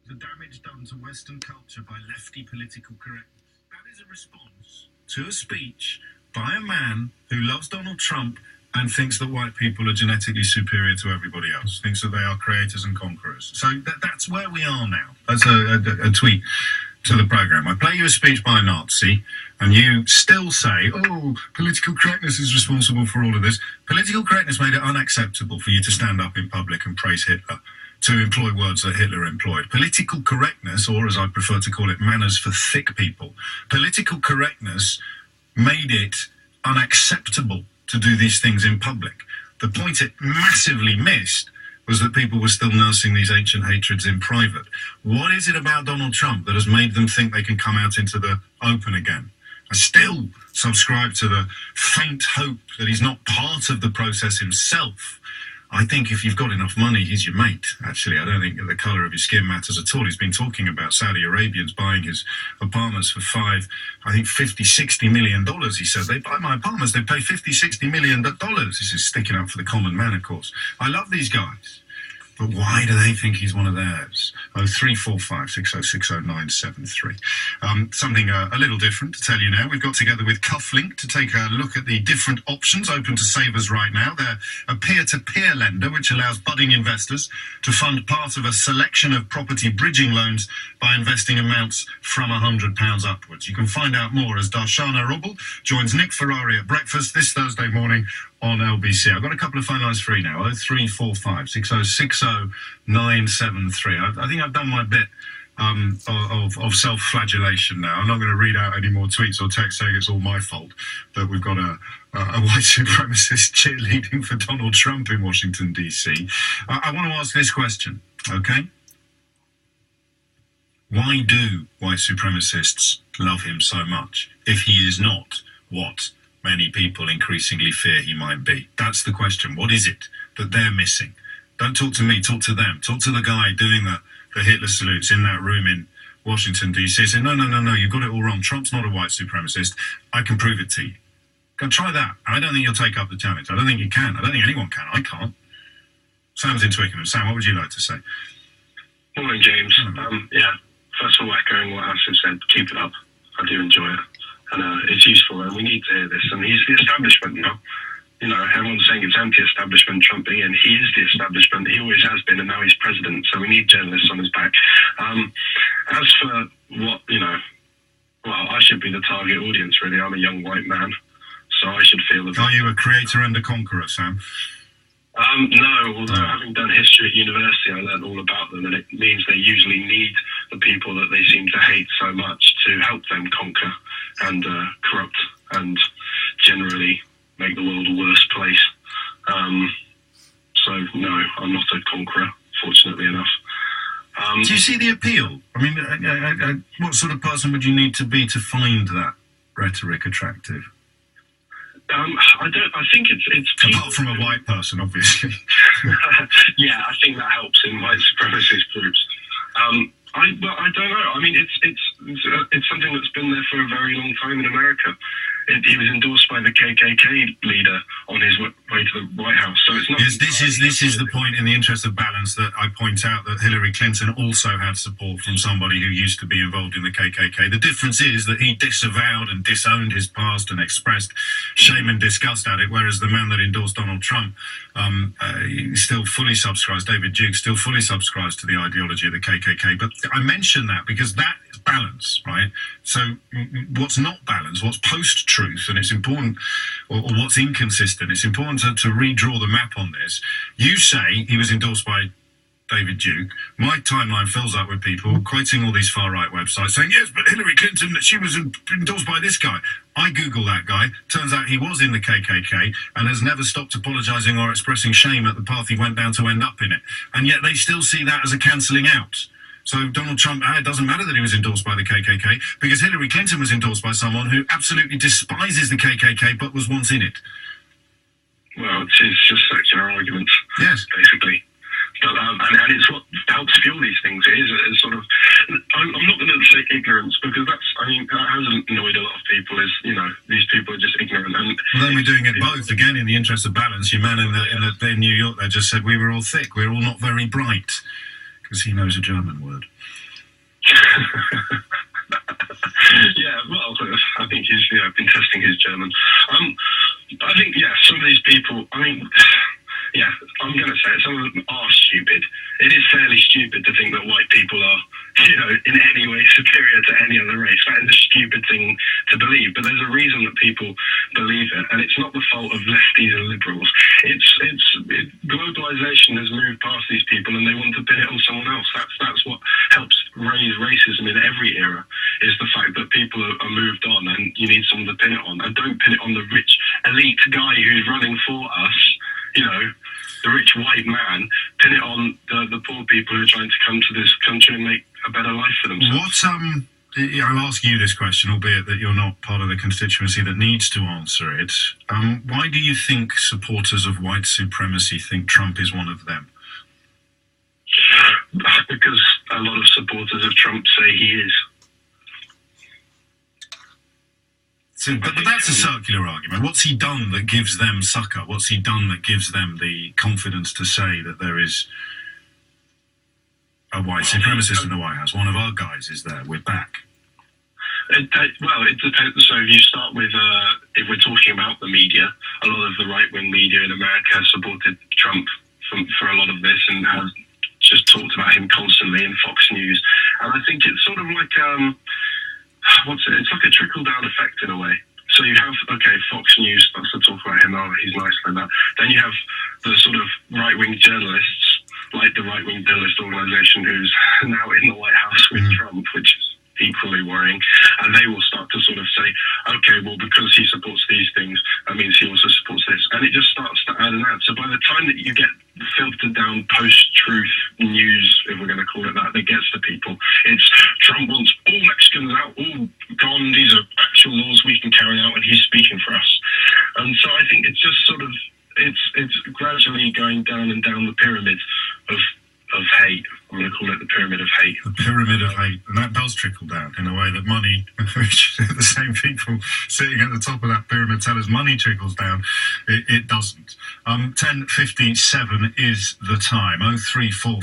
the damage done to Western culture by lefty political correctness. That is a response to a speech by a man who loves Donald Trump and thinks that white people are genetically superior to everybody else, thinks that they are creators and conquerors. So that's where we are now. That's a tweet to the programme. I play you a speech by a Nazi, and you still say, oh, political correctness is responsible for all of this. Political correctness made it unacceptable for you to stand up in public and praise Hitler, to employ words that Hitler employed. Political correctness, or as I prefer to call it, manners for thick people. Political correctness made it unacceptable to do these things in public. The point it massively missed was that people were still nursing these ancient hatreds in private. What is it about Donald Trump that has made them think they can come out into the open again? I still subscribe to the faint hope that he's not part of the process himself. I think if you've got enough money, he's your mate, actually. I don't think the colour of his skin matters at all. He's been talking about Saudi Arabians buying his apartments for $50-60 million. He said, they buy my apartments, they pay $50-60 million. This is sticking up for the common man, of course. I love these guys. But why do they think he's one of theirs? 0345 6060 973. Something a little different to tell you now. We've got together with Cufflink to take a look at the different options open to savers right now. They're a peer-to-peer lender which allows budding investors to fund part of a selection of property bridging loans by investing amounts from £100 upwards. You can find out more as Darshana Robbel joins Nick Ferrari at breakfast this Thursday morning on LBC. I've got a couple of phone lines free now, 0345 6060 973. I think I've done my bit of self-flagellation now. I'm not going to read out any more tweets or texts saying it's all my fault that we've got a white supremacist cheerleading for Donald Trump in Washington, D.C. I want to ask this question, okay? Why do white supremacists love him so much if he is not what many people increasingly fear he might be? That's the question. What is it that they're missing? Don't talk to me, talk to them. Talk to the guy doing the Hitler salutes in that room in Washington, D.C. Say, no, you've got it all wrong. Trump's not a white supremacist. I can prove it to you. Go try that. I don't think you'll take up the challenge. I don't think you can. I don't think anyone can. I can't. Sam's in Twickenham. Sam, what would you like to say? Morning, James. Yeah, first of all, echoing what Asif said, keep it up. I do enjoy it. And it's useful, and we need to hear this. And he's the establishment now. You know, everyone's saying it's anti-establishment Trump being in. He is the establishment. He always has been, and now he's president. So we need journalists on his back. As for what, well, I should be the target audience, really. I'm a young white man, so I should feel... Are you a creator and a conqueror, Sam? No, although having done history at university, I learned all about them, and it means they usually need the people that they seem to hate so much to help them conquer and corrupt and generally make the world a worse place. So, no, I'm not a conqueror, fortunately enough. Do you see the appeal? I mean, what sort of person would you need to be to find that rhetoric attractive? I think it's people... Apart from a white person, obviously. Yeah, I think that helps in white supremacist groups. I don't know. I mean, it's something that's been there for a very long time in America. He was endorsed by the KKK leader on his way to the White House. So it's not. Yes, this is the point. In the interest of balance, that I point out that Hillary Clinton also had support from somebody who used to be involved in the KKK. The difference is that he disavowed and disowned his past and expressed shame and disgust at it, whereas the man that endorsed Donald Trump still fully subscribes. David Duke still fully subscribes to the ideology of the KKK. But I mention that because that is balance, right? So what's not balance, what's post-truth, and it's important, or what's inconsistent, it's important to redraw the map on this. You say he was endorsed by David Duke. My timeline fills up with people quoting all these far-right websites saying, yes, but Hillary Clinton, she was endorsed by this guy. I Google that guy. Turns out he was in the KKK and has never stopped apologising or expressing shame at the path he went down to end up in it. And yet they still see that as a cancelling out. So Donald Trump, it doesn't matter that he was endorsed by the KKK, because Hillary Clinton was endorsed by someone who absolutely despises the KKK but was once in it. Well, it's just circular arguments, yes, basically. But, and it's what helps fuel these things. It is a sort of... I'm not going to say ignorance, because that has annoyed a lot of people, is, these people are just ignorant. And well, then we're doing it both. Again, in the interest of balance, your man in New York there just said we were all thick. We're all not very bright. Because he knows a German word. Yeah, well, I think he's been testing his German. I think, some of these people, I'm going to say it, some of them are stupid. It is fairly stupid to think that white people are, in any way superior to any other race. That is a stupid thing to believe, but there's a reason that people believe it, and it's not the fault of lefties and liberals. Globalization has moved past these people, and they want to pin it on someone else. That's what helps raise racism in every era, is the fact that people are moved on, and you need someone to pin it on. And don't pin it on the rich elite guy who's running for us, the rich white man. Pin it on the poor people who are trying to come to this country and make a better life for themselves. I'll ask you this question, albeit that you're not part of the constituency that needs to answer it. Why do you think supporters of white supremacy think Trump is one of them? Because a lot of supporters of Trump say he is. So, but that's a circular argument. What's he done that gives them succor? What's he done that gives them the confidence to say that there is a white supremacist in the White House? One of our guys is there. We're back. It depends. So if you start with, if we're talking about the media, a lot of the right-wing media in America has supported Trump for a lot of this and has just talked about him constantly in Fox News. And I think it's sort of like, it's like a trickle-down effect in a way. So you have, Fox News starts to talk about him, he's nice like that. Then you have the sort of right-wing journalists, like the right-wing journalist organisation who's now in the White House with Trump, which is equally worrying. And they will start to sort of say, because he supports these things, that means he also supports this. And it just starts to add and add. So by the time that you get filtered down post-truth news, if we're going to call it that gets to people, it's Trump wants all Mexicans out, all gone, these are actual laws we can carry out, and he's speaking for us. And so I think it's just sort of, it's gradually going down and down the pyramid of hate. I'm going to call it the pyramid of hate. The pyramid of hate. And that does trickle down in a way that money, which the same people sitting at the top of that pyramid tell us money trickles down. It doesn't. 10:57 is the time. 034